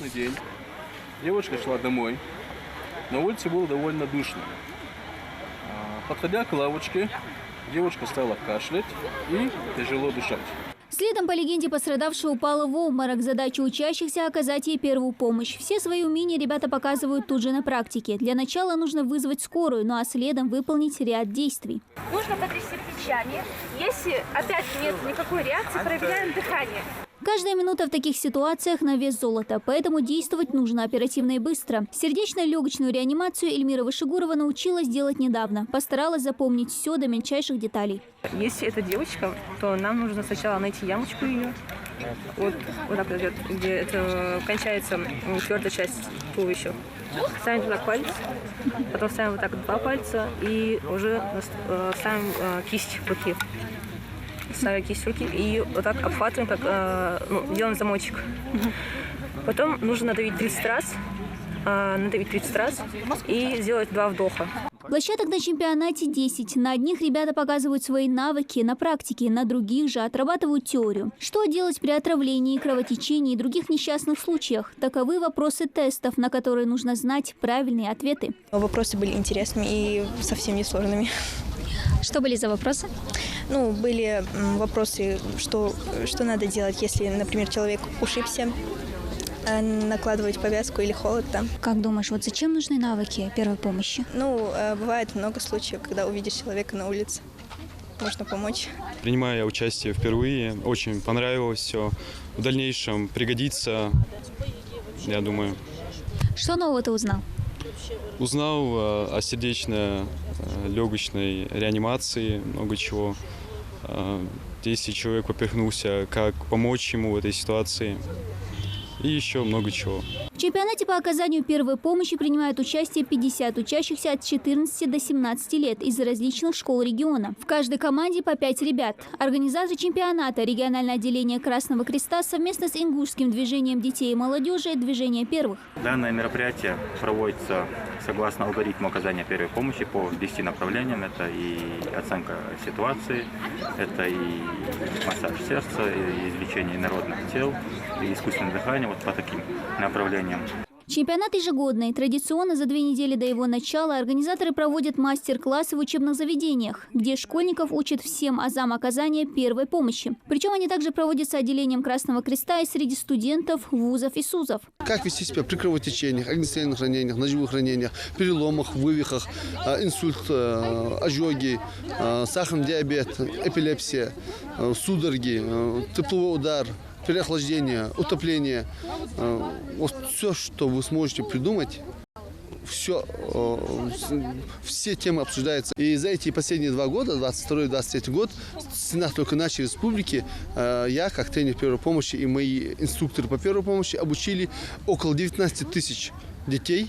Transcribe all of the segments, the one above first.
солнечный день. Девушка шла домой. На улице было довольно душно. Подходя к лавочке, девушка стала кашлять и тяжело дышать. Следом, по легенде, пострадавшая упала в обморок. Задача учащихся – оказать ей первую помощь. Все свои умения ребята показывают тут же на практике. Для начала нужно вызвать скорую, ну а следом выполнить ряд действий. Нужно потрясти плечами. Если опять нет никакой реакции, проверяем дыхание. Каждая минута в таких ситуациях на вес золота, поэтому действовать нужно оперативно и быстро. Сердечно-легочную реанимацию Эльмира Вышегурова научилась делать недавно. Постаралась запомнить все до мельчайших деталей. Если это девочка, то нам нужно сначала найти ямочку ее. Вот так идет, где это кончается твердая часть туловища. Ставим туда палец, потом ставим вот так 2 пальца и уже ставим кисть руки. Ставим кисть руки и вот так обхватываем, как делаем замочек. Потом нужно надавить 30 раз и сделать 2 вдоха. Площадок на чемпионате 10. На одних ребята показывают свои навыки на практике, на других же отрабатывают теорию. Что делать при отравлении, кровотечении и других несчастных случаях? Таковы вопросы тестов, на которые нужно знать правильные ответы. Вопросы были интересными и совсем несложными. Что были за вопросы? Были вопросы, что надо делать, если, например, человек ушибся, накладывать повязку или холод там. Как думаешь, вот зачем нужны навыки первой помощи? Бывает много случаев, когда увидишь человека на улице, можно помочь. Принимая участие впервые, очень понравилось все. В дальнейшем пригодится, я думаю. Что нового ты узнал? Узнал о сердечно-легочной реанимации, много чего. Если человек поперхнулся, как помочь ему в этой ситуации. И еще много чего. В чемпионате по оказанию первой помощи принимают участие 50 учащихся от 14 до 17 лет из различных школ региона. В каждой команде по 5 ребят. Организаторы чемпионата, региональное отделение Красного Креста совместно с Ингушским движением детей и молодежи «Движение первых». Данное мероприятие проводится согласно алгоритму оказания первой помощи по 10 направлениям. Это и оценка ситуации, это и массаж сердца, и извлечение инородных тел, и искусственное дыхание, вот по таким направлениям. Чемпионат ежегодный. Традиционно за 2 недели до его начала организаторы проводят мастер-классы в учебных заведениях, где школьников учат всем азам оказания первой помощи. Причем они также проводятся отделением Красного Креста и среди студентов, вузов и СУЗов. Как вести себя при кровотечениях, огнестрельных ранениях, ножевых ранениях, переломах, вывихах, инсульт, ожоги, сахарный диабет, эпилепсия, судороги, тепловой удар, переохлаждение, утопление. Вот все, что вы сможете придумать, все темы обсуждаются. И за эти последние 2 года, 22-23 год, в стенах только нашей республики, я, как тренер первой помощи и мои инструкторы по первой помощи, обучили около 19 тысяч детей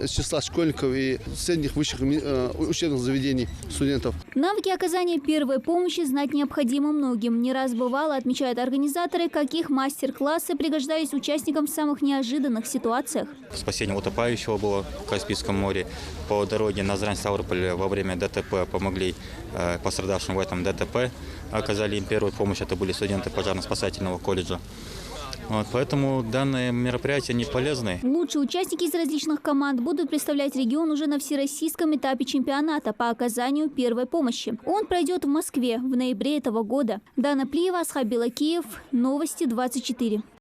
из числа школьников и средних высших учебных заведений студентов. Навыки оказания первой помощи знать необходимо многим. Не раз бывало, отмечают организаторы, каких мастер-классы пригождались участникам в самых неожиданных ситуациях. Спасение утопающего было в Каспийском море. По дороге Назрань-Ставрополь во время ДТП помогли пострадавшим в этом ДТП. Оказали им первую помощь. Это были студенты пожарно-спасательного колледжа. Поэтому данные мероприятия не полезны. Лучшие участники из различных команд будут представлять регион уже на всероссийском этапе чемпионата по оказанию первой помощи. Он пройдет в Москве в ноябре этого года. Дана Плиева, Асхаб Белакиев, Новости 24.